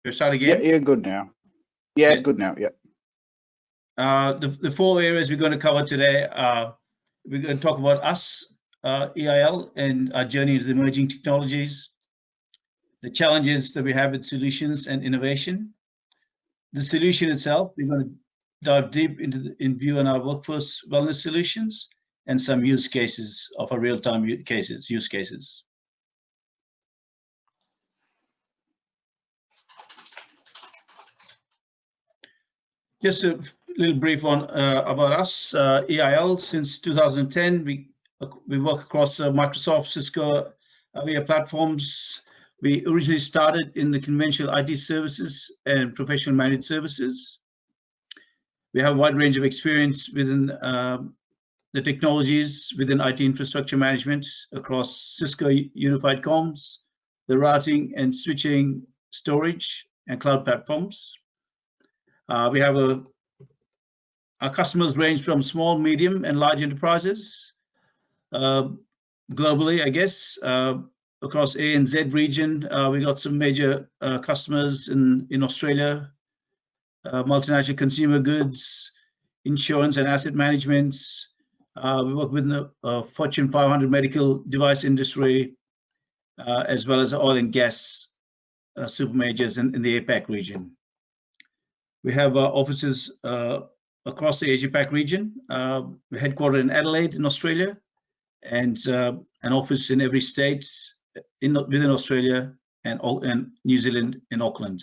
we start Yeah, again? you're good now. Yeah, it's good now. Yeah. The 4 areas we're going to cover today, we're going to talk about us, EIL, and our journey into the emerging technologies, the challenges that we have with solutions and innovation, the solution itself. We're going to dive deep in view on our workforce wellness solutions and some use cases of our real-time use cases. Just a little brief on about us, EIL. Since 2010, we work across Microsoft, Cisco, VIA platforms. We originally started in the conventional IT services and professional managed services. We have a wide range of experience within the technologies within IT infrastructure management across Cisco Unified Comms, the routing and switching, storage, and cloud platforms. We have our customers range from small, medium, and large enterprises globally, I guess. Across ANZ region, we got some major customers in Australia, multinational consumer goods, insurance and asset management. We work with the Fortune 500 medical device industry, as well as oil and gas super majors in the APAC region. We have offices across the Asia-Pac region. We're headquartered in Adelaide in Australia, and an office in every state within Australia and New Zealand in Auckland,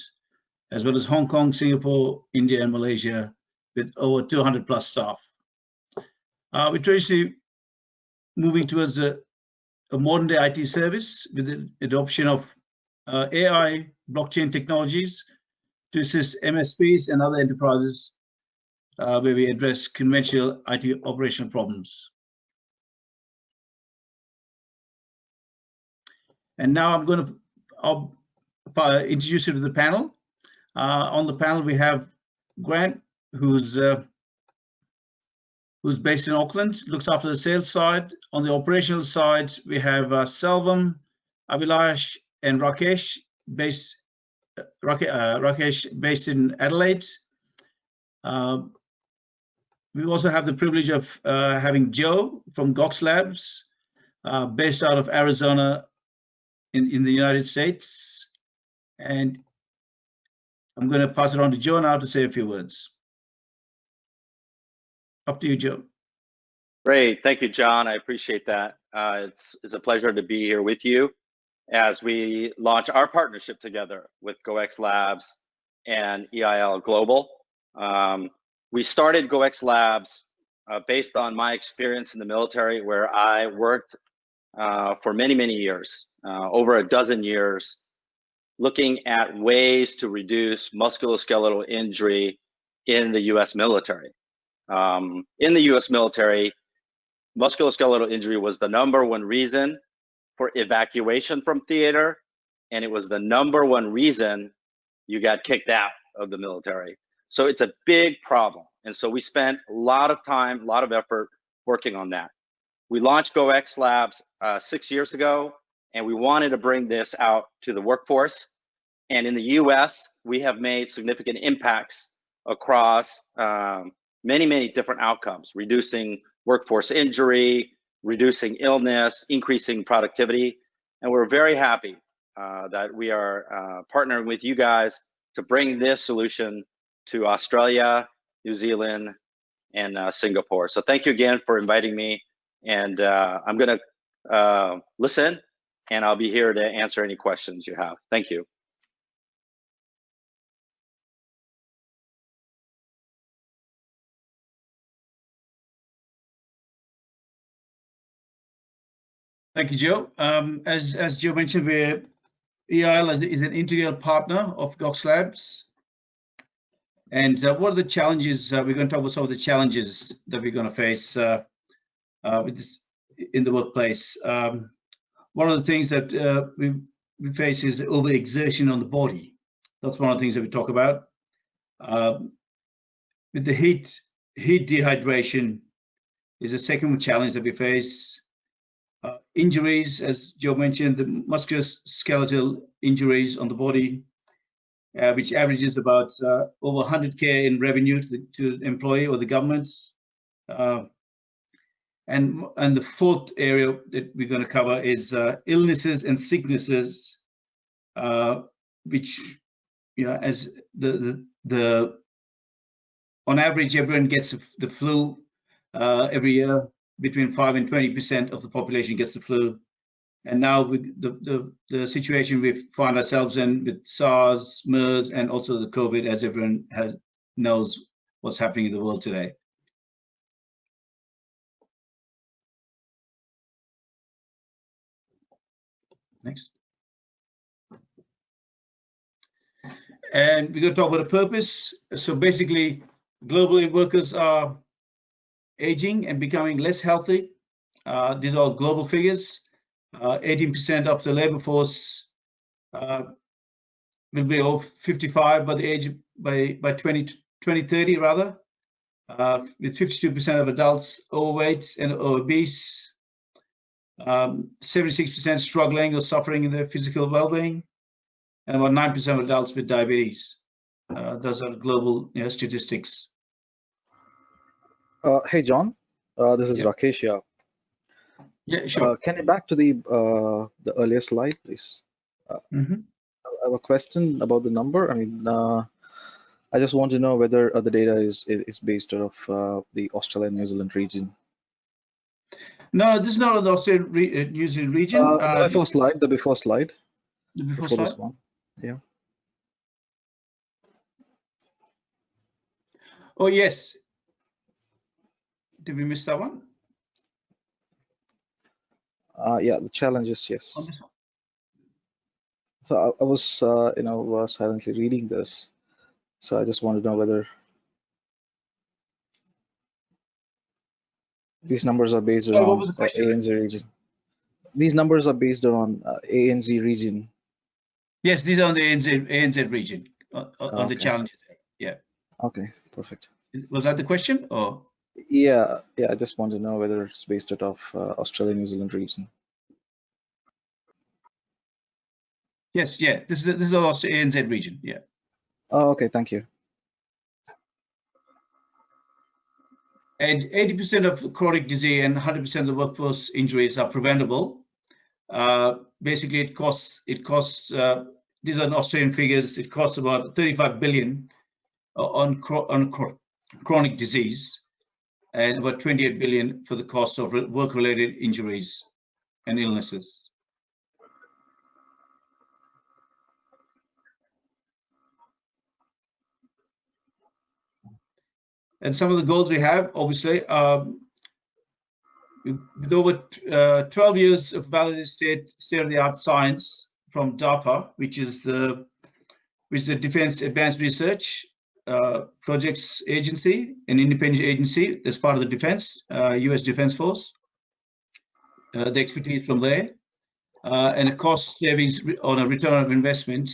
as well as Hong Kong, Singapore, India, and Malaysia, with over 200 plus staff. We're traditionally moving towards a modern day IT service with the adoption of AI, blockchain technologies to assist MSPs and other enterprises where we address conventional IT operational problems. And now I'll introduce you to the panel. On the panel, we have Grant, who's based in Auckland, looks after the sales side. On the operational side, we have Selvam, Abhilash, and Rakesh based in Adelaide. We also have the privilege of having Joe from Gox Labs, based out of Arizona in the United States. And I'm going to pass it on to Joe now to say a few words. Up to you, Joe. Great, thank you, John. I appreciate that. It's a pleasure to be here with you as we launch our partnership together with GoX Labs and EIL Global. We started GoX Labs based on my experience in the military, where I worked for many, many years, over a dozen years, looking at ways to reduce musculoskeletal injury in the US military. In the US military, musculoskeletal injury was the #1 reason for evacuation from theater, and it was the #1 reason you got kicked out of the military. So it's a big problem. And so we spent a lot of time, a lot of effort working on that. We launched GoX Labs 6 years ago, and we wanted to bring this out to the workforce. And in the US, we have made significant impacts across many, many different outcomes, reducing workforce injury, reducing illness, increasing productivity. And we're very happy that we are partnering with you guys to bring this solution to Australia, New Zealand, and Singapore. So thank you again for inviting me. And I'm going to listen, and I'll be here to answer any questions you have. Thank you. Thank you, Joe. As Joe mentioned, EIL is an integral partner of GoX Labs. And what are the challenges? We're going to talk about some of the challenges that we're going to face with this in the workplace. One of the things that we face is overexertion on the body. That's one of the things that we talk about. With the heat dehydration is a second challenge that we face. Injuries, as Joe mentioned, the musculoskeletal injuries on the body. which averages about over 100K in revenue to the employee or the governments. And the fourth area that we're going to cover is illnesses and sicknesses, which, as the on average, everyone gets the flu every year. Between 5 and 20% of the population gets the flu. And now with the situation we find ourselves in with SARS, MERS, and also the COVID, as everyone knows what's happening in the world today. Next. And we're going to talk about the purpose. So basically, globally, workers are aging and becoming less healthy. These are global figures. 18% of the labor force will be over 55 by the age by 2030 rather, with 52% of adults overweight and obese, 76% struggling or suffering in their physical well-being, and about 9% of adults with diabetes. Those are global statistics. Hey John, this is Rakesh here. Yeah, sure. Can you back to the earlier slide, please? I have a question about the number. I mean, I just want to know whether the data is based out of the Australia and New Zealand region. No, this is not the Australia New Zealand region. The before slide. The before slide. The before slide. This one. Yeah. Oh yes. Did we miss that one? Yeah, the challenges, yes. So I was, silently reading this. So I just want to know whether these numbers are based on ANZ region. These numbers are based on ANZ region. Yes, these are on the ANZ region, on the challenges. Yeah. Okay, perfect. Was that the question, or? Yeah, I just want to know whether it's based out of Australia, New Zealand region. Yes, yeah, this is the ANZ region, yeah. Oh, okay, thank you. And 80% of chronic disease and 100% of the workforce injuries are preventable. Basically, it costs. These are Australian figures. It costs about 35 billion on chronic disease, and about 28 billion for the cost of work-related injuries and illnesses. And some of the goals we have, obviously, with over 12 years of validated state-of-the-art science from DARPA, which is the Defense Advanced Research Projects Agency, an independent agency as part of the defense, U.S. Defense Force. The expertise from there, and a cost savings on a return of investment.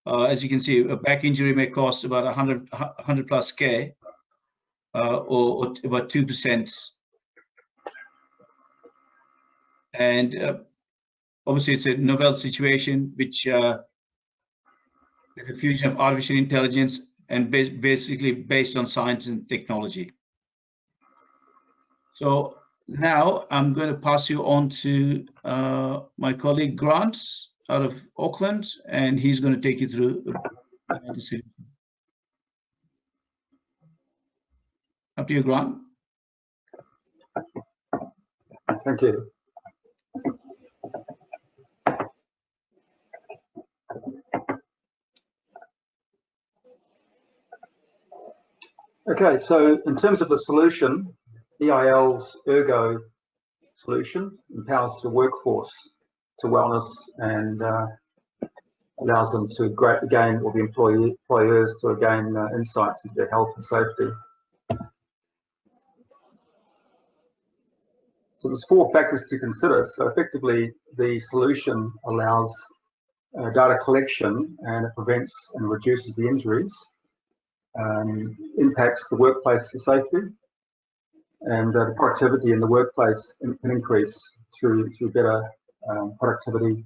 As you can see, a back injury may cost about 100 plus K, or about 2%. And obviously, it's a novel situation, which with a fusion of artificial intelligence and basically based on science and technology. So now I'm going to pass you on to my colleague Grant out of Auckland, and he's going to take you through the solution. Up to you, Grant. Thank you. Okay, so in terms of the solution, EIL's Ergo solution empowers the workforce to wellness and allows them to gain, or the employers to gain insights into their health and safety. So there's 4 factors to consider. So effectively, the solution allows data collection, and it prevents and reduces the injuries, impacts the workplace safety, and the productivity in the workplace can increase through better productivity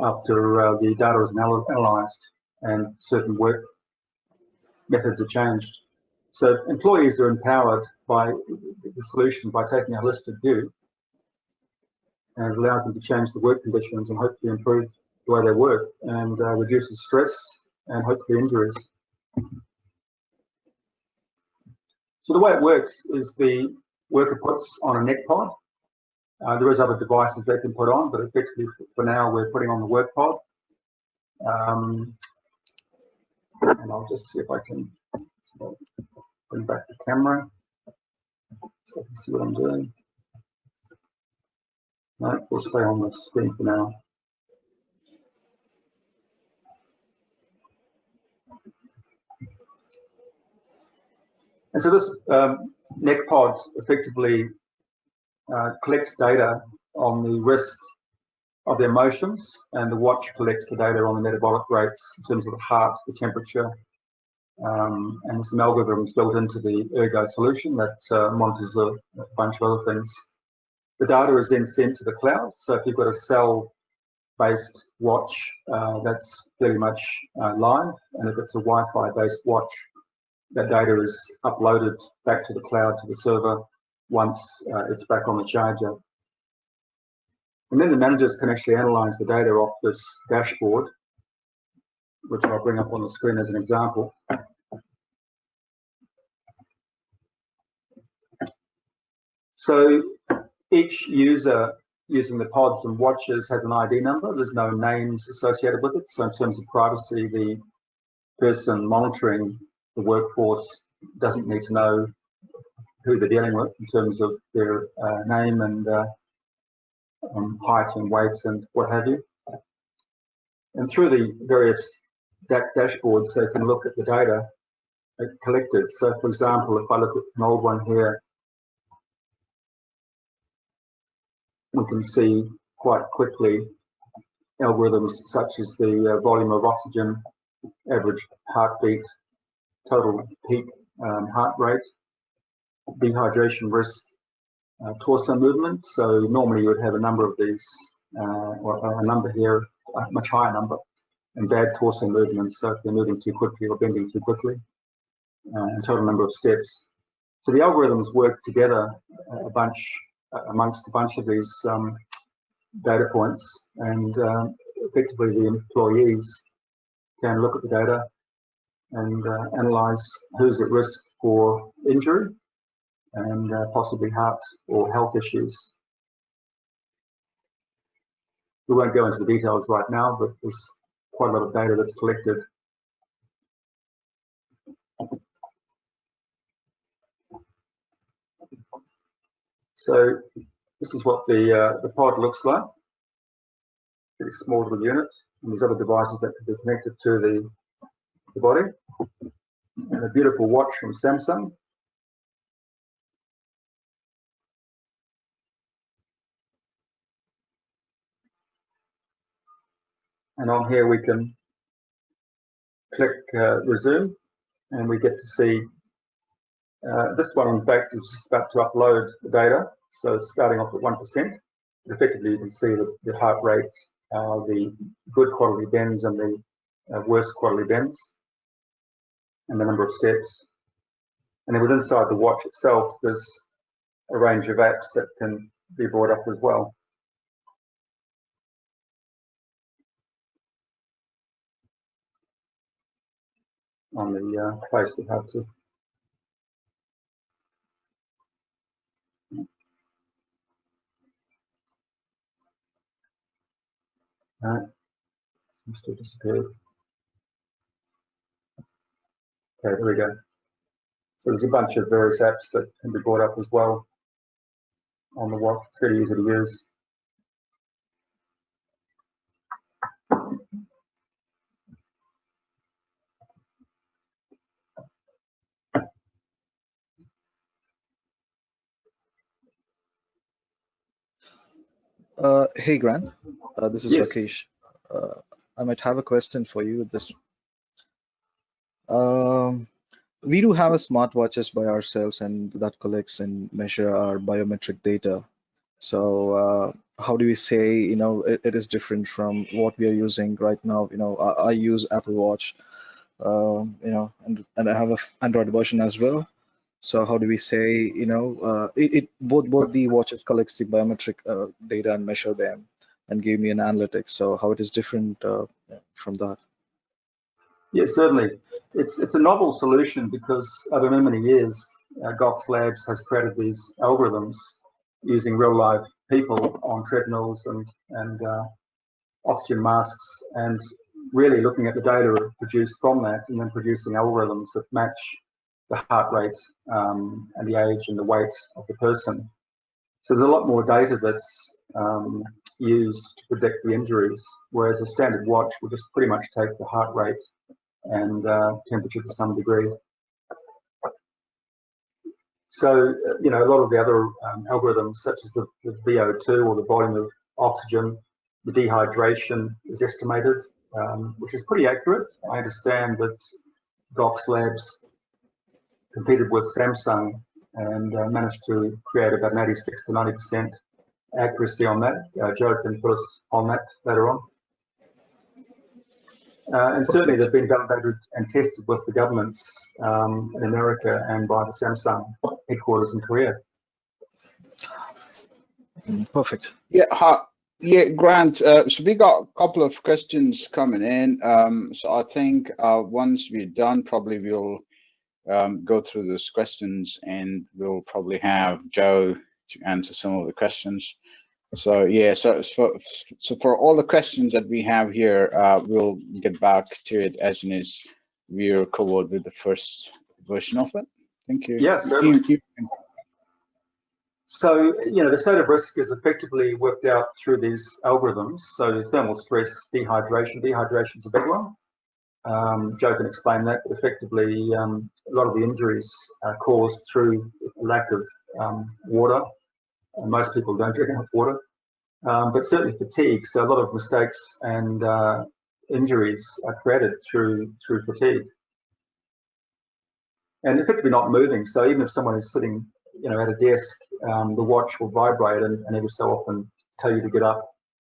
after the data is analysed. and certain work methods are changed. So employees are empowered by the solution by taking a holistic view, and it allows them to change the work conditions and hopefully improve the way they work, and reduces stress and hopefully injuries. So the way it works is the worker puts on a neck pod. There is other devices they can put on, but effectively for now we're putting on the work pod. And I'll just see if I can bring back the camera so I can see what I'm doing. No, we'll stay on the screen for now. And so this neck pod effectively collects data on the risk of their motions, and the watch collects the data on the metabolic rates in terms of the heart, the temperature, and there's some algorithms built into the Ergo solution that monitors a bunch of other things. The data is then sent to the cloud. So if you've got a cell-based watch, that's very much live, and if it's a Wi-Fi based watch, that data is uploaded back to the cloud, to the server, once it's back on the charger. And then the managers can actually analyze the data off this dashboard, which I'll bring up on the screen as an example. So each user using the pods and watches has an ID number. There's no names associated with it. So in terms of privacy, the person monitoring the workforce doesn't need to know who they're dealing with in terms of their name and height and weight and what have you. And through the various dashboards, they can look at the data collected. So for example, if I look at an old one here, we can see quite quickly algorithms such as the volume of oxygen, average heartbeat, total peak heart rate, dehydration risk, torso movement. So normally you would have a number of these, or a number here, a much higher number, and bad torso movement. So if they're moving too quickly or bending too quickly, and total number of steps. So the algorithms work together amongst a bunch of these data points, and effectively the employees can look at the data and analyze who's at risk for injury and possibly heart or health issues. We won't go into the details right now, but there's quite a lot of data that's collected. So this is what the pod looks like. Pretty small little unit, and there's other devices that can be connected to the body. And a beautiful watch from Samsung. And on here we can click resume, and we get to see this one, in fact, is just about to upload the data. So it's starting off at 1%. Effectively, you can see the heart rate, the good quality bends and the worst quality bends, and the number of steps. And then within inside the watch itself, there's a range of apps that can be brought up as well. On the place we have to. Seems to have disappeared. Okay, there we go. So there's a bunch of various apps that can be brought up as well on the watch. It's very easy to use. Hey Grant, this is Yes. Rakesh. I might have a question for you with this. We do have a smartwatches by ourselves, and that collects and measure our biometric data. So how do we say, it is different from what we are using right now? I use Apple Watch, and I have a Android version as well. So how do we say, both the watches collects the biometric data and measure them and give me an analytics. So how it is different from that? Yes, certainly. It's a novel solution because over many years, Gox Labs has created these algorithms using real life people on treadmills and oxygen masks, and really looking at the data produced from that and then producing algorithms that match the heart rate and the age and the weight of the person. So there's a lot more data that's used to predict the injuries, whereas a standard watch will just pretty much take the heart rate and temperature to some degree. So, a lot of the other algorithms, such as the VO2 or the volume of oxygen, the dehydration is estimated, which is pretty accurate. I understand that Gox Labs competed with Samsung and managed to create about an 86 to 90% accuracy on that. Joe can put us on that later on. And certainly they've been validated and tested with the governments in America and by the Samsung headquarters in Korea. Perfect. Yeah, Grant. So we got a couple of questions coming in. So I think once we're done, probably we'll go through those questions, and we'll probably have Joe to answer some of the questions. So yeah, so for all the questions that we have here, we'll get back to it as soon as we're covered with the first version of it. Thank you. Yes. So, the state of risk is effectively worked out through these algorithms. So thermal stress, dehydration. Dehydration is a big one. Joe can explain that, but effectively a lot of the injuries are caused through lack of water. And most people don't drink enough water. But certainly fatigue. So a lot of mistakes and injuries are created through fatigue. And effectively not moving. So even if someone is sitting, at a desk, the watch will vibrate and every so often tell you to get up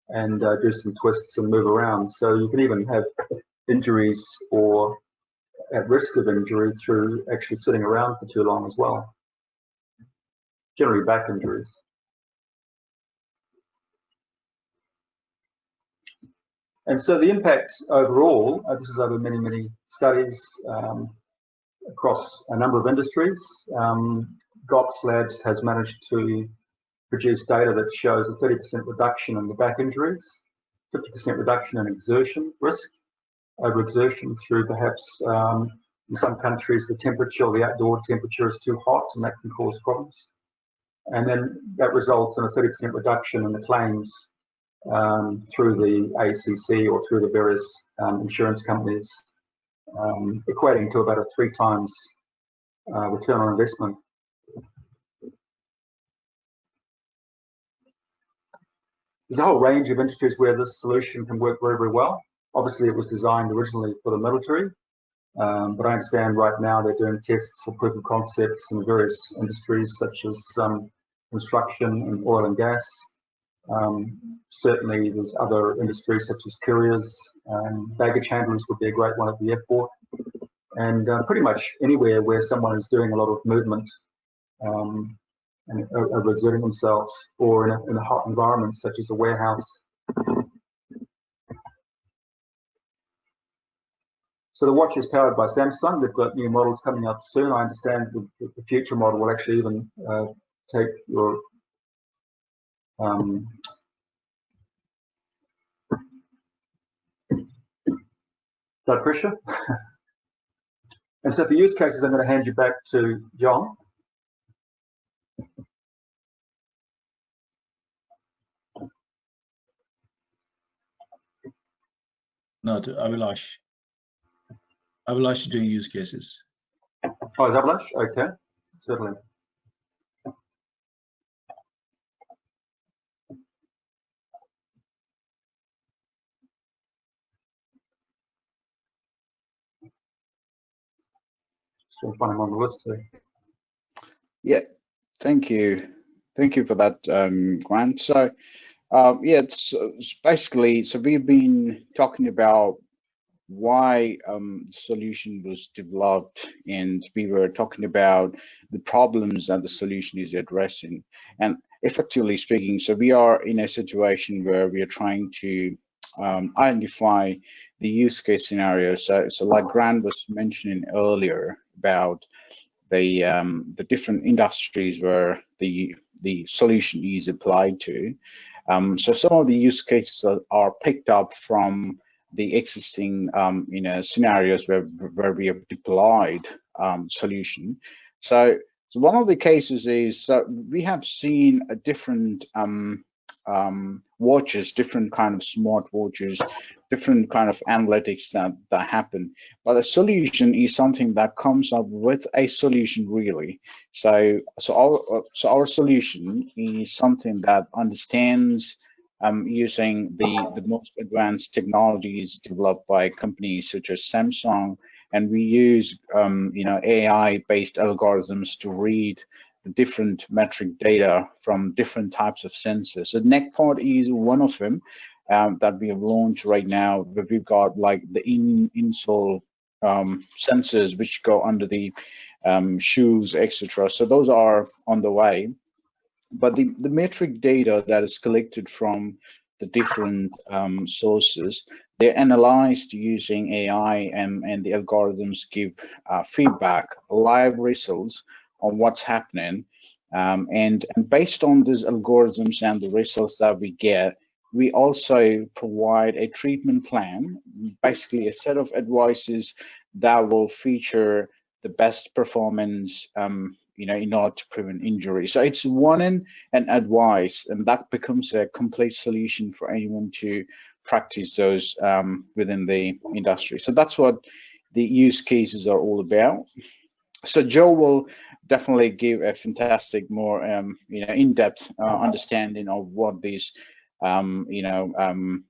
and do some twists and move around. So you can even have injuries or at risk of injury through actually sitting around for too long as well. Generally back injuries. And so the impact overall, this is over many, many studies across a number of industries. Gox Labs has managed to produce data that shows a 30% reduction in the back injuries, 50% reduction in exertion risk, overexertion through perhaps in some countries the temperature or the outdoor temperature is too hot and that can cause problems. And then that results in a 30% reduction in the claims through the ACC or through the various insurance companies, equating to about a 3 times return on investment. There's a whole range of industries where this solution can work very, very well. Obviously, it was designed originally for the military, but I understand right now they're doing tests for proof of concepts in various industries such as construction and oil and gas. Certainly, there's other industries such as couriers, baggage handlers would be a great one at the airport, and pretty much anywhere where someone is doing a lot of movement and overexerting themselves, or in a hot environment such as a warehouse. So the watch is powered by Samsung. They've got new models coming out soon. I understand the future model will actually even take your blood pressure. And so for use cases, I'm going to hand you back to John. No, to Abhilash. Abhilash is doing use cases. Oh, is Abhilash? Okay, certainly. So find him on the list too. Yeah, thank you. Thank you for that, Grant. So, yeah, it's basically, so we've been talking about why the solution was developed, and we were talking about the problems that the solution is addressing. And effectively speaking, so we are in a situation where we are trying to identify the use case scenario. So like Grant was mentioning earlier about the different industries where the solution is applied to. So some of the use cases are picked up from the existing scenarios where we have deployed solution. So one of the cases is we have seen a different watches, different kind of smart watches, different kind of analytics that happen. But a solution is something that comes up with a solution really. So our solution is something that understands using the most advanced technologies developed by companies such as Samsung, and we use AI-based algorithms to read the different metric data from different types of sensors. So NECPOD is one of them that we have launched right now, but we've got like the insole sensors which go under the shoes, etc. So those are on the way. But the metric data that is collected from the different sources, they're analyzed using AI, and the algorithms give feedback, live results on what's happening. And based on these algorithms and the results that we get, we also provide a treatment plan, basically a set of advices that will feature the best performance in order to prevent injury. So it's one in an advice, and that becomes a complete solution for anyone to practice those within the industry. So that's what the use cases are all about. So Joe will definitely give a fantastic, more in-depth understanding of what these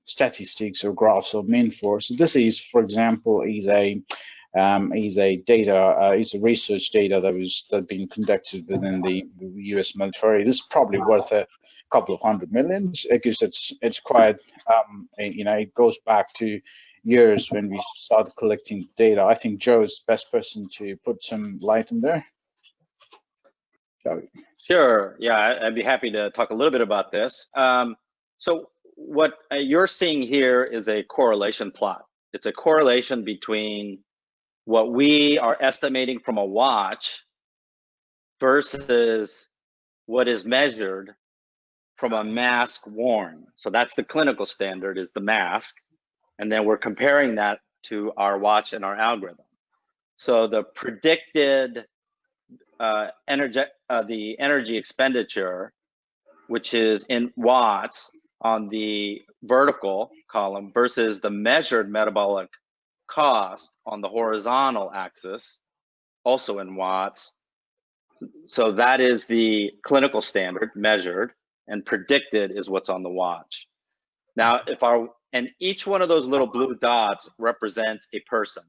statistics or graphs are meant for. So this is, for example, is a research data that been conducted within the U.S. military. This is probably worth a couple of $100 million because it's quite it goes back to years when we started collecting data. I think Joe is the best person to put some light in there. Joe. Sure. Yeah, I'd be happy to talk a little bit about this. So what you're seeing here is a correlation plot. It's a correlation between what we are estimating from a watch versus what is measured from a mask worn. So that's the clinical standard, is the mask. And then we're comparing that to our watch and our algorithm. So the predicted the energy expenditure, which is in watts on the vertical column, versus the measured metabolic cost on the horizontal axis, also in watts. So that is the clinical standard measured, and predicted is what's on the watch. Now, and each one of those little blue dots represents a person,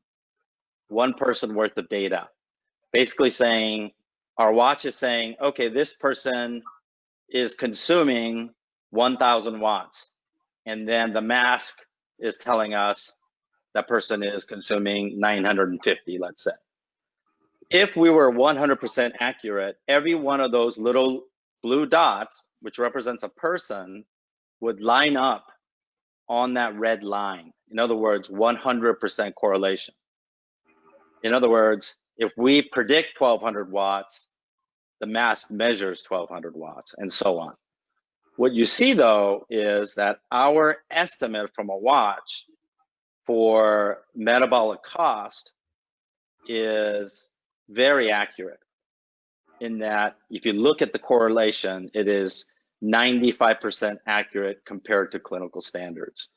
one person worth of data. Basically saying, our watch is saying, okay, this person is consuming 1,000 watts. And then the mask is telling us that person is consuming 950, let's say. If we were 100% accurate, every one of those little blue dots, which represents a person, would line up on that red line. In other words, 100% correlation. In other words, if we predict 1,200 watts, the mask measures 1,200 watts, and so on. What you see, though, is that our estimate from a watch for metabolic cost is very accurate, in that if you look at the correlation, it is 95% accurate compared to clinical standards.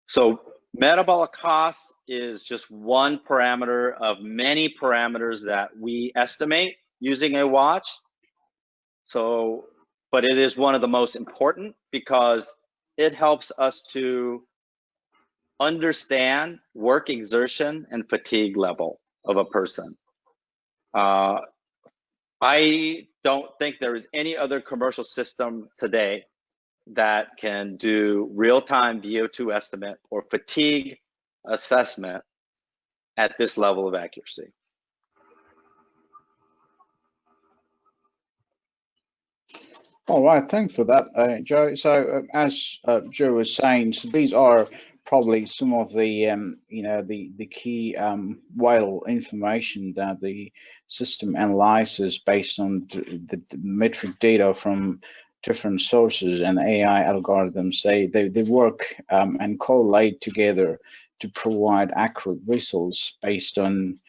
So metabolic cost is just one parameter of many parameters that we estimate using a watch. So, but it is one of the most important because it helps us to understand work exertion and fatigue level of a person. I don't think there is any other commercial system today that can do real-time VO2 estimate or fatigue assessment at this level of accuracy. All right, thanks for that, Joe. So as Joe was saying, so these are probably some of the the key vital information that the system analyzes based on the metric data from different sources and AI algorithms. They work and correlate together to provide accurate results based on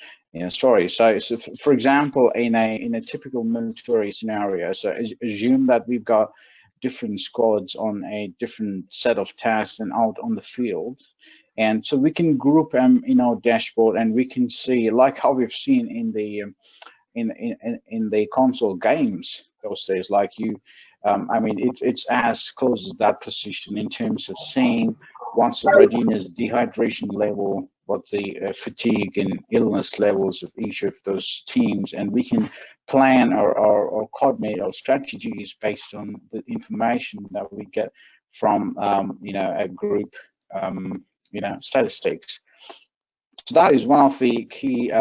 stories. So for example, in a typical military scenario, so assume that we've got different squads on a different set of tasks and out on the field, and so we can group them in our dashboard, and we can see, like how we've seen in the console games those days, like I mean, it's as close as that position in terms of seeing what's the readiness, dehydration level, what the fatigue and illness levels of each of those teams, and we can plan or coordinate our strategies based on the information that we get from a group statistics. So that is one of the key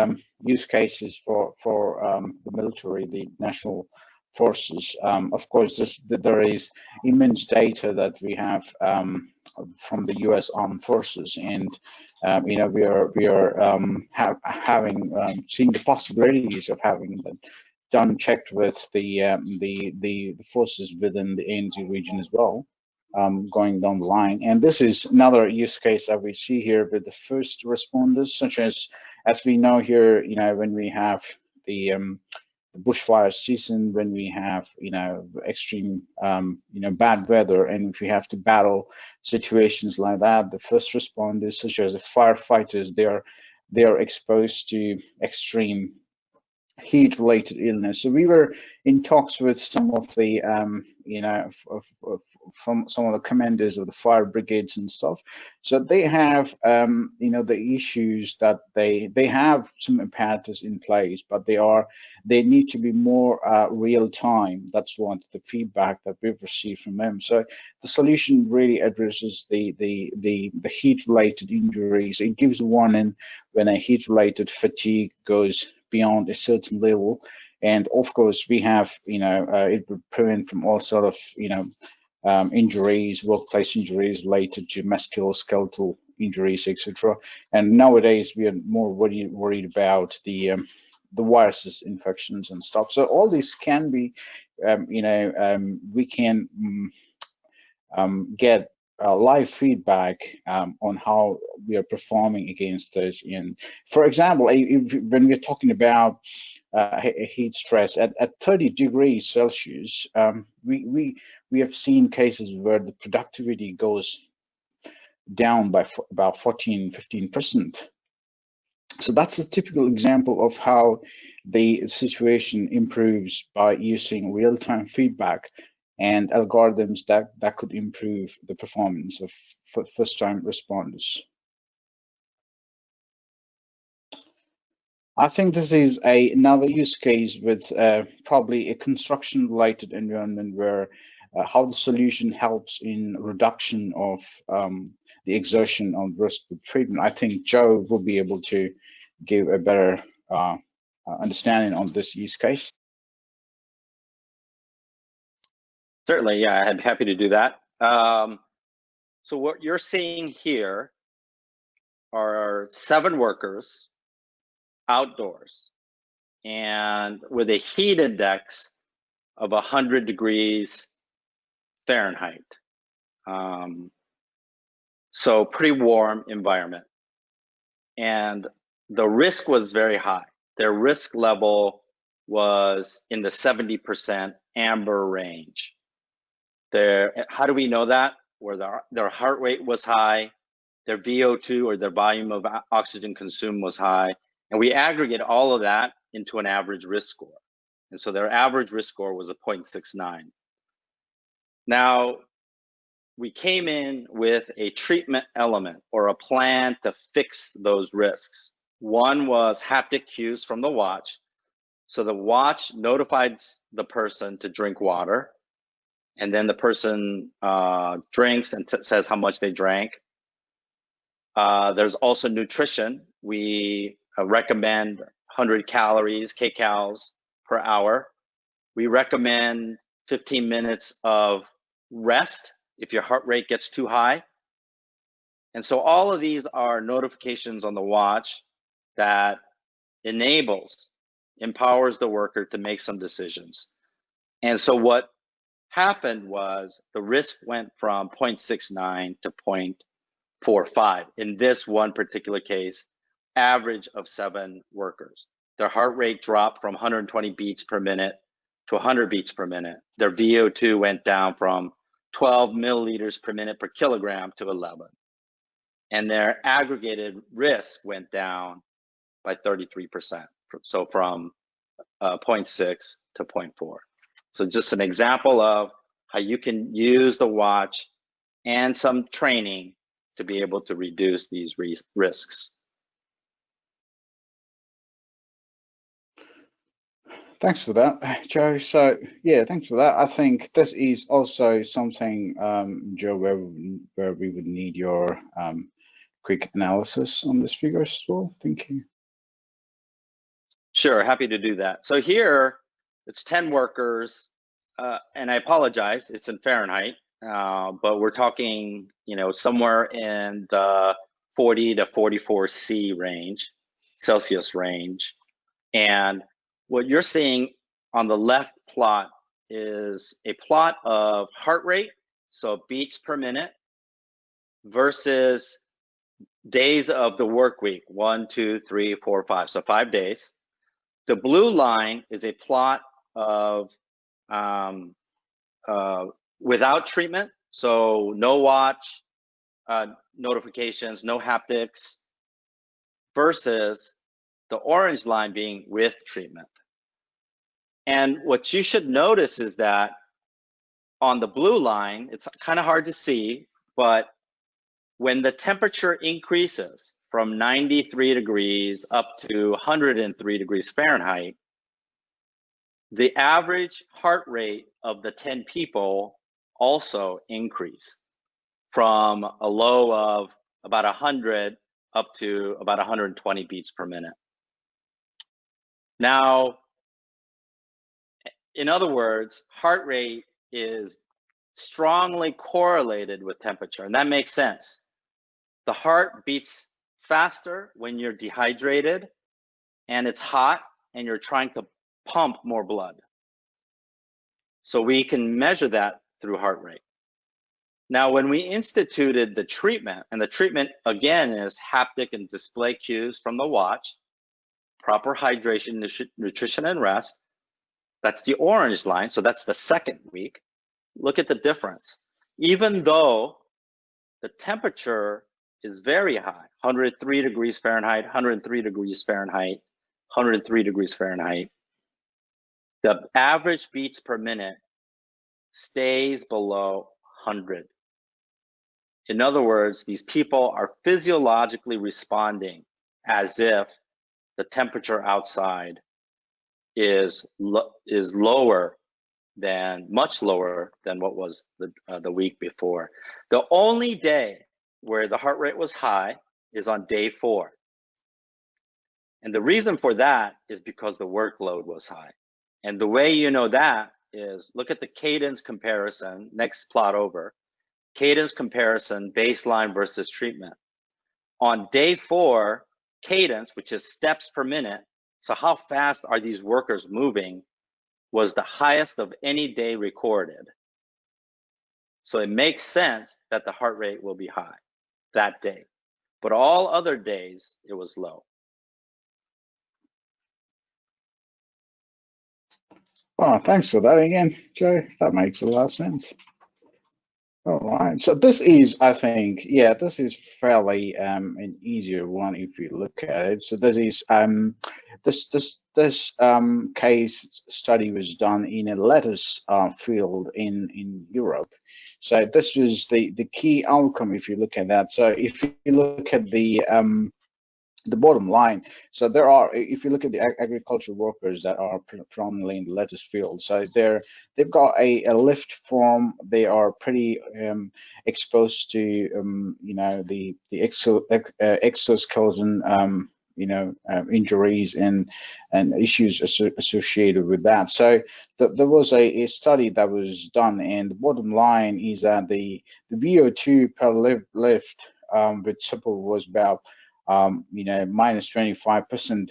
use cases for the military, the national forces. Of course, there is immense data that we have from the U.S. Armed Forces, and we are seeing the possibilities of having them done, checked with the forces within the ANZ region as well, going down the line. And this is another use case that we see here with the first responders, such as we know here, when we have the bushfire season, when we have extreme bad weather, and if we have to battle situations like that, the first responders, such as the firefighters, they are exposed to extreme heat-related illness. So we were in talks with some of the from some of the commanders of the fire brigades and stuff. So they have the issues that they have some apparatus in place, but they need to be more real time. That's what the feedback that we've received from them. So the solution really addresses the heat-related injuries. It gives a warning when a heat-related fatigue goes beyond a certain level, and of course we have it would prevent from all sort of injuries, workplace injuries related to musculoskeletal injuries, etc. And nowadays we are more worried about the viruses, infections and stuff. So all this can be we can get live feedback on how we are performing against those. And for example, when we're talking about heat stress at 30 degrees Celsius, we have seen cases where the productivity goes down by about 14-15%. So that's a typical example of how the situation improves by using real-time feedback and algorithms that could improve the performance of first-time responders. I think this is another use case with probably a construction-related environment where how the solution helps in reduction of the exertion on risk with treatment. I think Joe will be able to give a better understanding on this use case. Certainly, yeah, I'm happy to do that. So what you're seeing here are 7 workers outdoors and with a heat index of 100 degrees Fahrenheit. So pretty warm environment. And the risk was very high. Their risk level was in the 70% amber range. How do we know that? Where their heart rate was high, their VO2 or their volume of oxygen consumed was high, and we aggregate all of that into an average risk score. And so their average risk score was a 0.69. Now, we came in with a treatment element or a plan to fix those risks. One was haptic cues from the watch. So the watch notifies the person to drink water, and then the person drinks and says how much they drank. There's also nutrition. We recommend 100 calories, kcals per hour. We recommend 15 minutes of rest if your heart rate gets too high. And so all of these are notifications on the watch that empowers the worker to make some decisions. And so what happened was the risk went from 0.69 to 0.45. In this one particular case, average of 7 workers. Their heart rate dropped from 120 beats per minute to 100 beats per minute. Their VO2 went down from 12 milliliters per minute per kilogram to 11. And their aggregated risk went down by 33%. So from 0.6 to 0.4. So just an example of how you can use the watch and some training to be able to reduce these risks. Thanks for that, Joe. So yeah, thanks for that. I think this is also something, Joe, where we would need your quick analysis on this figure as well. Thank you. Sure, happy to do that. So here, it's 10 workers, and I apologize, it's in Fahrenheit, but we're talking, somewhere in the 40 to 44 Celsius range. And what you're seeing on the left plot is a plot of heart rate, so beats per minute, versus days of the work week, 1, 2, 3, 4, 5, so 5 days. The blue line is a plot of without treatment, so no watch notifications, no haptics, versus the orange line being with treatment. And what you should notice is that on the blue line, it's kind of hard to see, but when the temperature increases from 93 degrees up to 103 degrees Fahrenheit, the average heart rate of the 10 people also increase from a low of about 100 up to about 120 beats per minute. Now, in other words, heart rate is strongly correlated with temperature, and that makes sense. The heart beats faster when you're dehydrated and it's hot and you're trying to pump more blood. So we can measure that through heart rate. Now, when we instituted the treatment, and the treatment again is haptic and display cues from the watch, proper hydration, nutrition, and rest, that's the orange line, so that's the second week. Look at the difference. Even though the temperature is very high, 103 degrees Fahrenheit, 103 degrees Fahrenheit, 103 degrees Fahrenheit, the average beats per minute stays below 100. In other words, these people are physiologically responding as if the temperature outside is lower than, much lower than what was the week before. The only day where the heart rate was high is on day 4. And the reason for that is because the workload was high. And the way you know that is look at the cadence comparison, next plot over, cadence comparison, baseline versus treatment. On day 4, cadence, which is steps per minute, so how fast are these workers moving, was the highest of any day recorded. So it makes sense that the heart rate will be high that day. But all other days, it was low. Oh, thanks for that again, Joe. That makes a lot of sense. All right, so this is, I think, yeah, this is fairly an easier one if you look at it. So this is this case study was done in a lettuce field in Europe. So this was the key outcome if you look at that. So if you look at the the bottom line. So there are, if you look at the agricultural workers that are predominantly in the lettuce field, so they've got a lift form. They are pretty exposed to you know, the exoskeleton injuries and issues associated with that. So there was a study that was done, and the bottom line is that the VO2 per lift with supple was about minus 25%.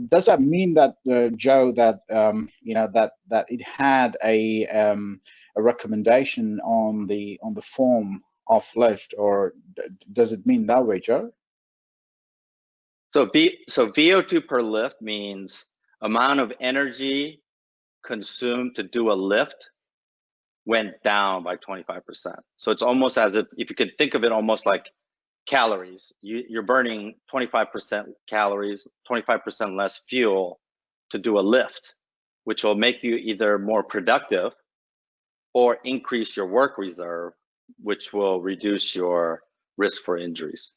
Does that mean that Joe, that that it had a recommendation on the form of lift, or does it mean that way, Joe? So VO2 per lift means amount of energy consumed to do a lift went down by 25%. So it's almost as if you could think of it almost like calories. You're burning 25% calories, 25% less fuel to do a lift, which will make you either more productive or increase your work reserve, which will reduce your risk for injuries.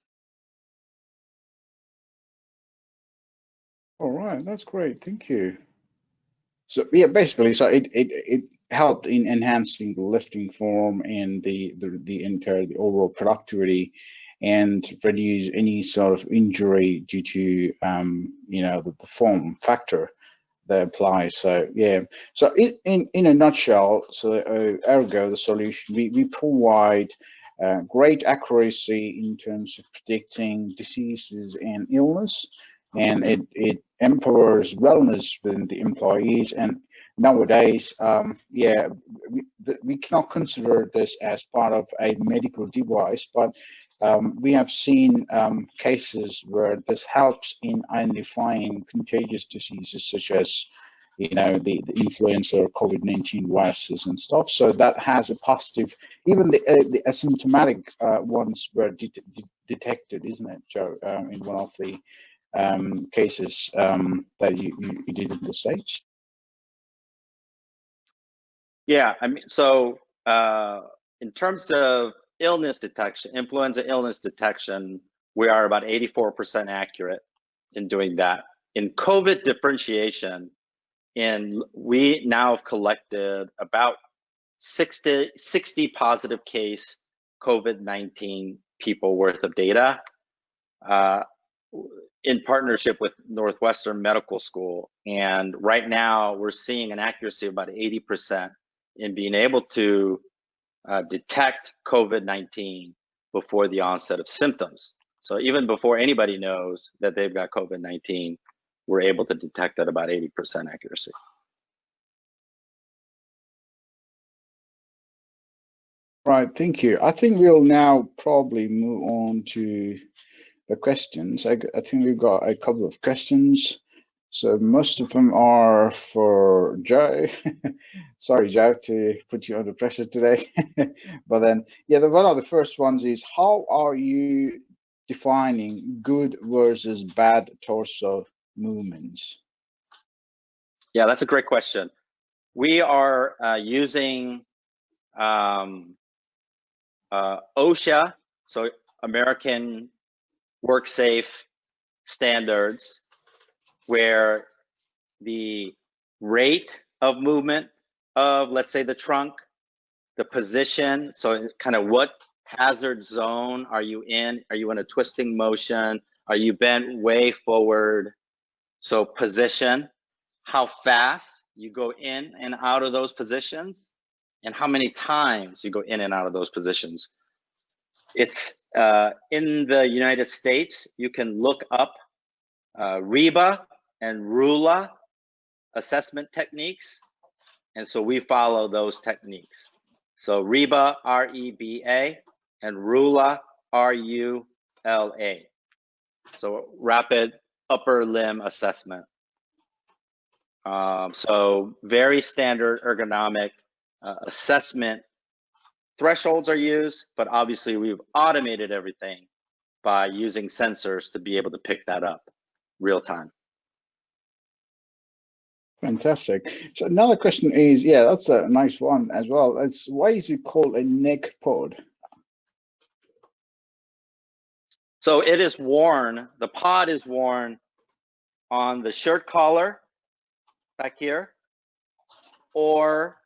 All right, that's great. Thank you. So yeah, basically, so it helped in enhancing the lifting form and the overall productivity, and reduce any sort of injury due to the form factor that applies. So yeah, so in a nutshell, so Ergo, the solution, we provide great accuracy in terms of predicting diseases and illness, and it empowers wellness within the employees. And nowadays, we cannot consider this as part of a medical device, but we have seen cases where this helps in identifying contagious diseases such as the influenza, COVID-19 viruses and stuff. So that has a positive. Even the asymptomatic ones were detected, isn't it, Joe? In one of the cases that you did in the States. Yeah, I mean, so in terms of illness detection, influenza illness detection, we are about 84% accurate in doing that. In COVID differentiation, we now have collected about 60 positive case COVID-19 people worth of data in partnership with Northwestern Medical School. And right now we're seeing an accuracy of about 80% in being able to detect COVID-19 before the onset of symptoms. So even before anybody knows that they've got COVID-19, we're able to detect at about 80% accuracy. Right, thank you. I think we'll now probably move on to the questions. I think we've got a couple of questions. So most of them are for Joe. Sorry, Joe, to put you under pressure today. But then, yeah, one of the first ones is, how are you defining good versus bad torso movements? Yeah, that's a great question. We are using OSHA, so American Work Safe standards, where the rate of movement of, let's say, the trunk, the position, so kind of what hazard zone are you in? Are you in a twisting motion? Are you bent way forward? So position, how fast you go in and out of those positions, and how many times you go in and out of those positions. It's in the United States, you can look up REBA and RULA assessment techniques. And so we follow those techniques. So REBA, R-E-B-A, and RULA, R-U-L-A. So rapid upper limb assessment. So very standard ergonomic assessment thresholds are used, but obviously we've automated everything by using sensors to be able to pick that up real time. Fantastic. So another question is, yeah, that's a nice one as well. It's, why is it called a neck pod? So it is worn, the pod is worn on the shirt collar back here, or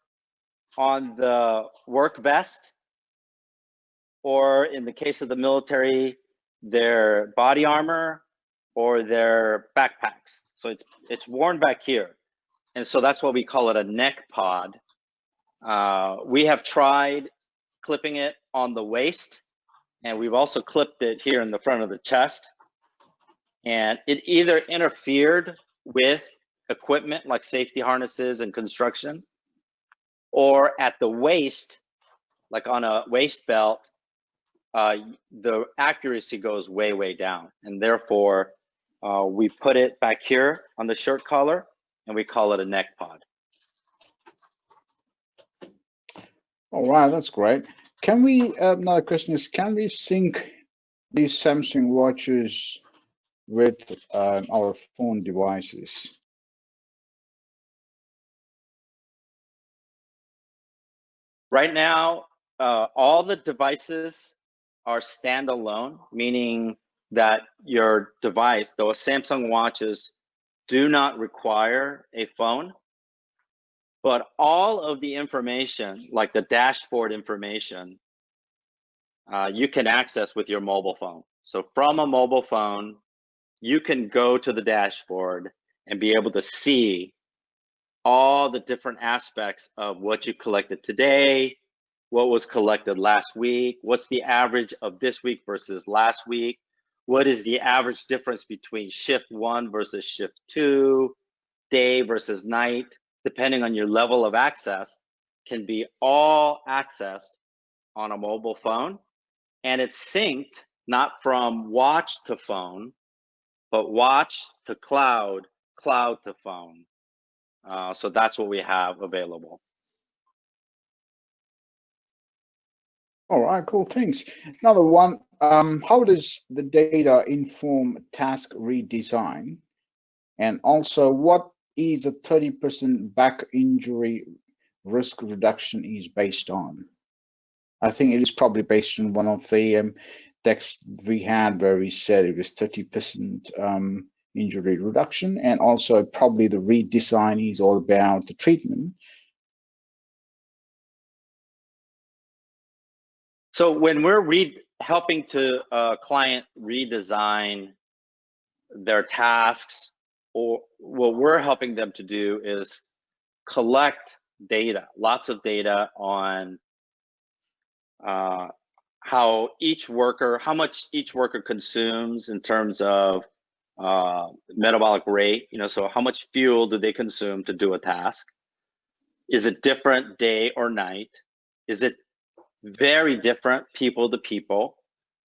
on the work vest, or in the case of the military, their body armor or their backpacks. So it's worn back here. And so that's why we call it a neck pod. We have tried clipping it on the waist, and we've also clipped it here in the front of the chest. And it either interfered with equipment like safety harnesses and construction, or at the waist, like on a waist belt, the accuracy goes way, way down. And therefore, we put it back here on the shirt collar, and we call it a neck pod. All right, that's great. Can we, another question is, can we sync these Samsung watches with our phone devices? Right now, all the devices are standalone, meaning that your device, those Samsung watches, do not require a phone, but all of the information, like the dashboard information, you can access with your mobile phone. So from a mobile phone, you can go to the dashboard and be able to see all the different aspects of what you collected today, what was collected last week, what's the average of this week versus last week, what is the average difference between shift 1 versus shift 2, day versus night, depending on your level of access, can be all accessed on a mobile phone. And it's synced not from watch to phone, but watch to cloud, cloud to phone. So that's what we have available. All right, cool, thanks. Another one, how does the data inform task redesign? And also, what is a 30% back injury risk reduction is based on? I think it is probably based on one of the decks we had where we said it was 30% injury reduction, and also probably the redesign is all about the treatment. So when we're helping to client redesign their tasks, or what we're helping them to do is collect data, lots of data on how much each worker consumes in terms of metabolic rate, so how much fuel do they consume to do a task? Is it different day or night? Is it very different people to people?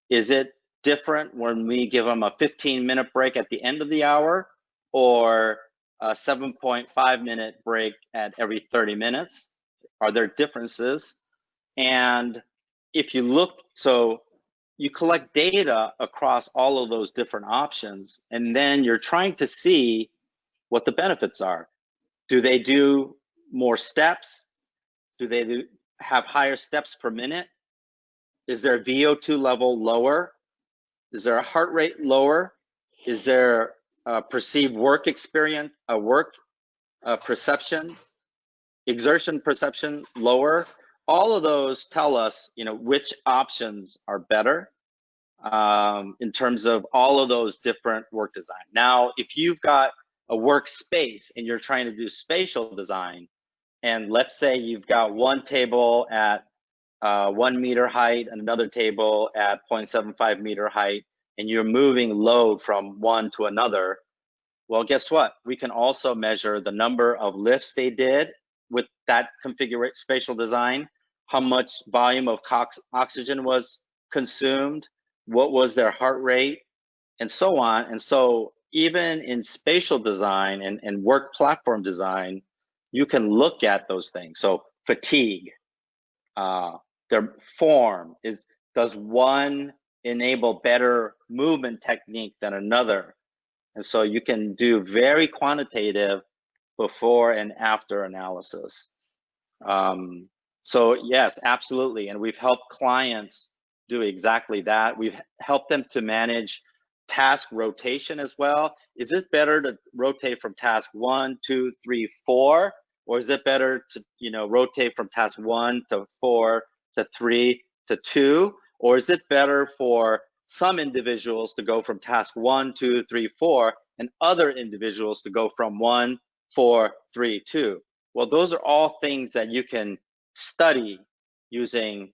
Is it different when we give them a 15-minute break at the end of the hour, or a 7.5-minute break at every 30 minutes? Are there differences? And if you look, so you collect data across all of those different options, and then you're trying to see what the benefits are. Do they do more steps? Do they have higher steps per minute? Is their VO2 level lower? Is their heart rate lower? Is there perceived work experience, work perception, exertion perception lower? All of those tell us, which options are better in terms of all of those different work design. Now, if you've got a workspace and you're trying to do spatial design, and let's say you've got one table at 1 meter height and another table at 0.75 meter height, and you're moving load from one to another, well, guess what? We can also measure the number of lifts they did with that configured spatial design, how much volume of oxygen was consumed, what was their heart rate, and so on. And so even in spatial design and work platform design, you can look at those things. So fatigue, their form, does one enable better movement technique than another? And so you can do very quantitative before and after analysis. So yes, absolutely. And we've helped clients do exactly that. We've helped them to manage task rotation as well. Is it better to rotate from task 1, 2, 3, 4, or is it better to rotate from task 1 to 4 to 3 to 2, or is it better for some individuals to go from task 1, 2, 3, 4, and other individuals to go from 1, 4, 3, 2? Well, those are all things that you can study using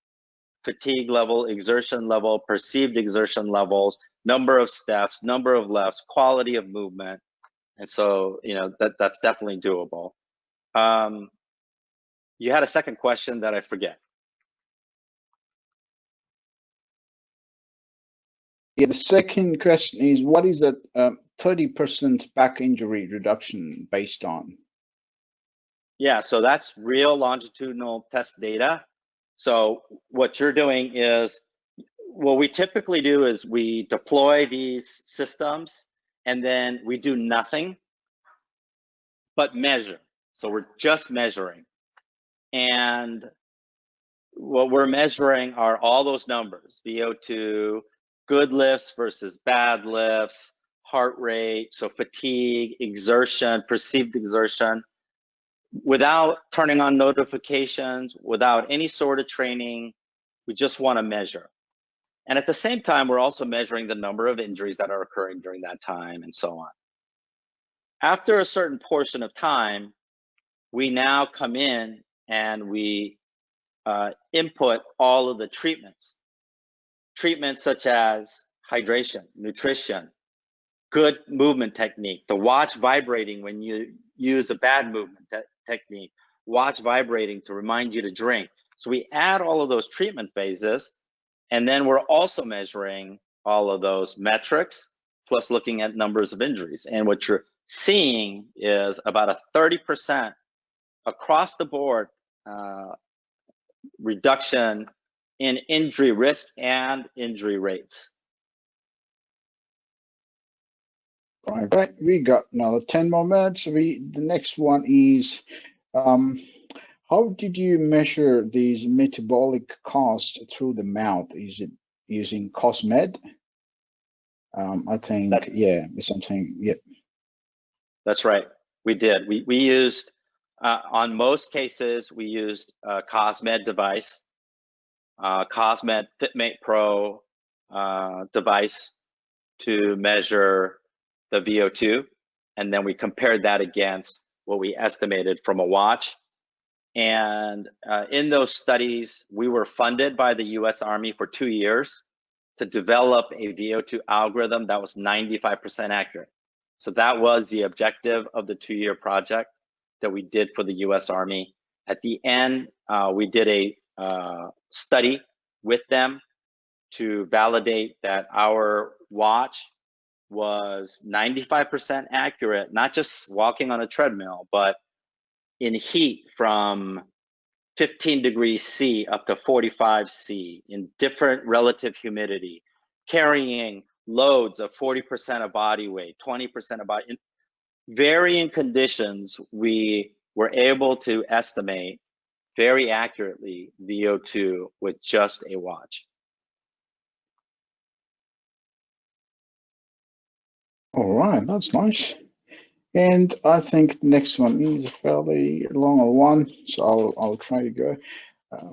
fatigue level, exertion level, perceived exertion levels, number of steps, number of lefts, quality of movement. And so, that's definitely doable. You had a second question that I forget. Yeah, the second question is, what is that 30% back injury reduction based on? Yeah, so that's real longitudinal test data. So what you're doing is, what we typically do is we deploy these systems and then we do nothing but measure. So we're just measuring. And what we're measuring are all those numbers: VO2, good lifts versus bad lifts, heart rate, so fatigue, exertion, perceived exertion, without turning on notifications, without any sort of training. We just want to measure. And at the same time, we're also measuring the number of injuries that are occurring during that time and so on. After a certain portion of time, we now come in and we input all of the treatments such as hydration, nutrition, good movement technique, the watch vibrating when you use a bad movement technique, watch vibrating to remind you to drink. So we add all of those treatment phases, and then we're also measuring all of those metrics, plus looking at numbers of injuries. And what you're seeing is about a 30% across the board reduction in injury risk and injury rates. All right, we got another 10 more minutes. The next one is, how did you measure these metabolic costs through the mouth? Is it using COSMED? I think, yeah, something, yeah. That's right, we did. We used, on most cases, we used a COSMED device, COSMED FitMate Pro device to measure the VO2, and then we compared that against what we estimated from a watch. And in those studies, we were funded by the US Army for 2 years to develop a VO2 algorithm that was 95% accurate. So that was the objective of the 2-year project that we did for the US Army. At the end, we did a study with them to validate that our watch was 95% accurate, not just walking on a treadmill, but in heat from 15 degrees C up to 45 C, in different relative humidity, carrying loads of 40% of body weight, 20% of body, in varying conditions. We were able to estimate very accurately VO2 with just a watch. All right, that's nice. And I think the next one is a fairly longer one, so I'll try to go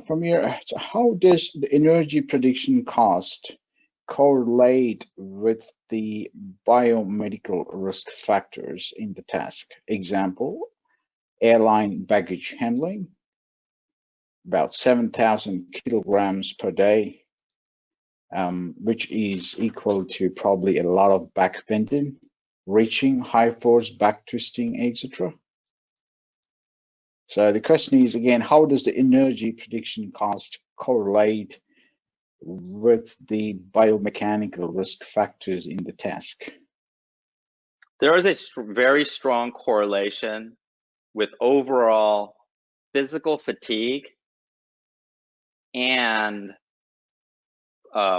from here. So how does the energy prediction cost correlate with the biomedical risk factors in the task? Example, airline baggage handling, about 7,000 kilograms per day, which is equal to probably a lot of back bending, reaching, high force, back twisting, etc. So the question is, again, how does the energy prediction cost correlate with the biomechanical risk factors in the task? There is a very strong correlation with overall physical fatigue and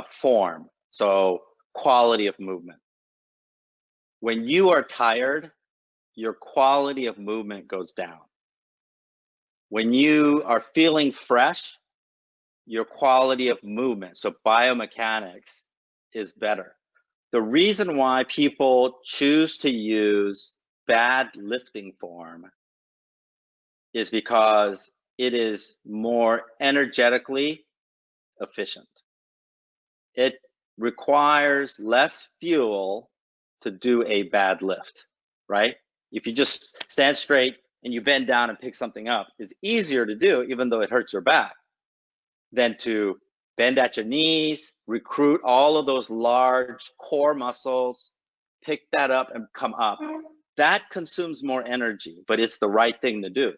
form, so quality of movement. When you are tired, your quality of movement goes down. When you are feeling fresh, your quality of movement, so biomechanics, is better. The reason why people choose to use bad lifting form is because it is more energetically efficient. It requires less fuel to do a bad lift, right? If you just stand straight and you bend down and pick something up, it's easier to do, even though it hurts your back, than to bend at your knees, recruit all of those large core muscles, pick that up and come up. That consumes more energy, but it's the right thing to do.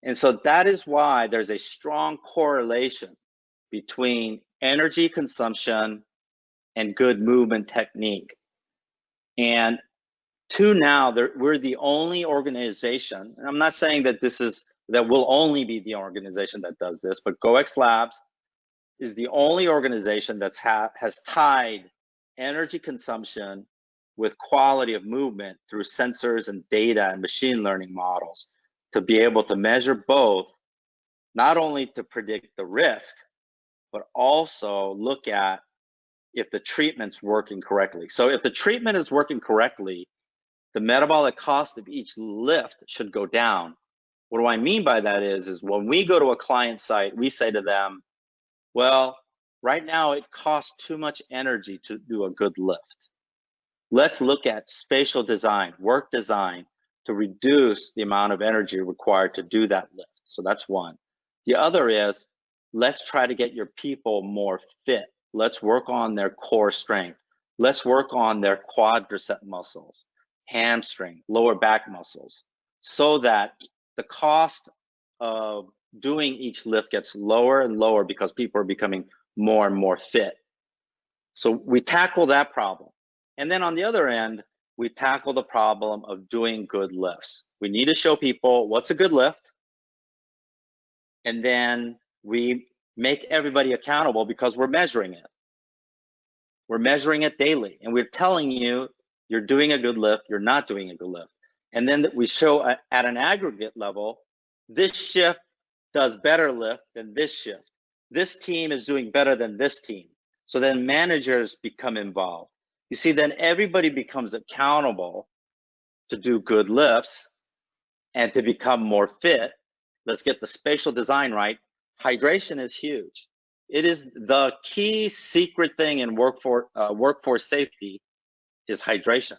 And so that is why there's a strong correlation between energy consumption and good movement technique. And to now, we're the only organization, and I'm not saying that that will only be the organization that does this, but GoX Labs is the only organization that has tied energy consumption with quality of movement through sensors and data and machine learning models to be able to measure both, not only to predict the risk, but also look at if the treatment's working correctly. So if the treatment is working correctly, the metabolic cost of each lift should go down. What do I mean by that is when we go to a client site, we say to them, well, right now it costs too much energy to do a good lift. Let's look at spatial design, work design, to reduce the amount of energy required to do that lift. So that's one. The other is, let's try to get your people more fit. Let's work on their core strength. Let's work on their quadricep muscles, hamstring, lower back muscles, so that the cost of doing each lift gets lower and lower because people are becoming more and more fit. So we tackle that problem. And then on the other end, we tackle the problem of doing good lifts. We need to show people what's a good lift. And then we make everybody accountable because we're measuring it. We're measuring it daily. And we're telling you, you're doing a good lift, you're not doing a good lift. And then we show at an aggregate level, this shift does better lift than this shift. This team is doing better than this team. So then managers become involved. You see, then everybody becomes accountable to do good lifts and to become more fit. Let's get the spatial design right. Hydration is huge. It is the key secret thing in workforce safety is hydration.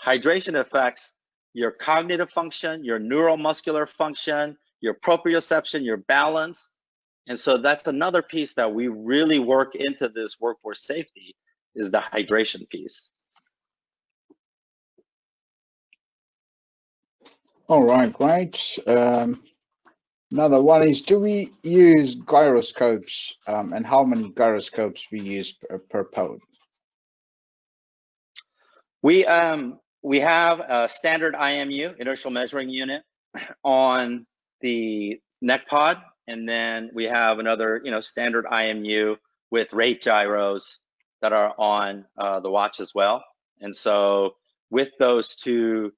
Hydration affects your cognitive function, your neuromuscular function, your proprioception, your balance. And so that's another piece that we really work into this workforce safety is the hydration piece. All right, great. Another one is, do we use gyroscopes, and how many gyroscopes we use per pod? We have a standard IMU, inertial measuring unit, on the neck pod, and then we have another, standard IMU with rate gyros that are on the watch as well. And so with those two,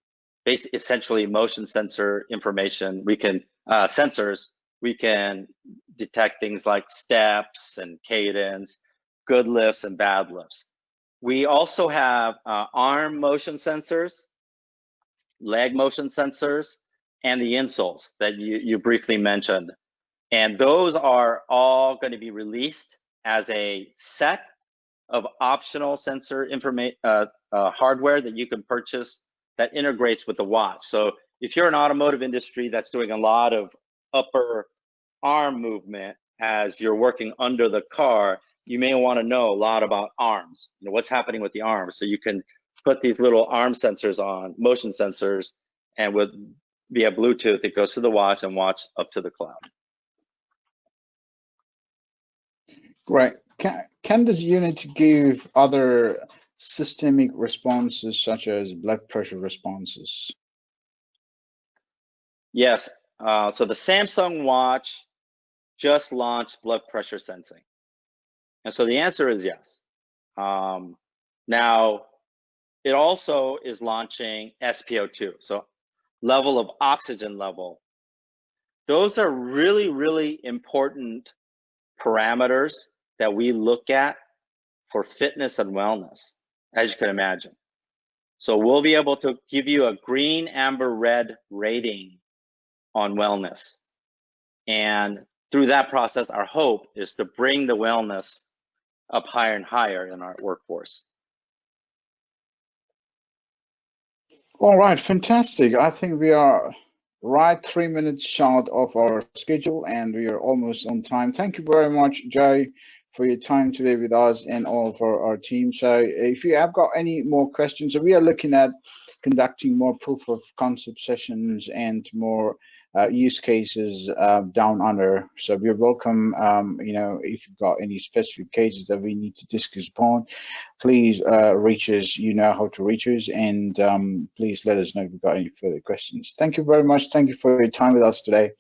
essentially motion sensor information, we can sensors, we can detect things like steps and cadence, good lifts and bad lifts. We also have arm motion sensors, leg motion sensors, and the insoles that you briefly mentioned. And those are all going to be released as a set of optional sensor hardware that you can purchase that integrates with the watch. So if you're an automotive industry that's doing a lot of upper arm movement as you're working under the car, you may want to know a lot about arms, what's happening with the arms. So you can put these little arm sensors on, motion sensors, and via Bluetooth, it goes to the watch and watch up to the cloud. Great. Can this unit give other systemic responses such as blood pressure responses? Yes. So the Samsung watch just launched blood pressure sensing. And so the answer is yes. Now, it also is launching SpO2, so level of oxygen level. those are really, really important parameters that we look at for fitness and wellness, as you can imagine. So we'll be able to give you a green, amber, red rating on wellness. And through that process, our hope is to bring the wellness up higher and higher in our workforce. All right, fantastic. I think we are right 3 minutes short of our schedule, and we are almost on time. Thank you very much, Jay, for your time today with us and all for our team. So if you have got any more questions, so we are looking at conducting more proof of concept sessions and more use cases down under. So we're welcome, you know, if you've got any specific cases that we need to discuss upon, please reach us. You know how to reach us, and please let us know if you've got any further questions. Thank you very much. Thank you for your time with us today.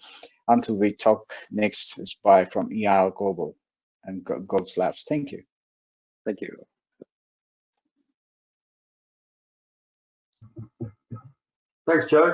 Until we talk next, it's bye from EIL Global and God's Labs. Thank you. Thank you. Thanks, Joe.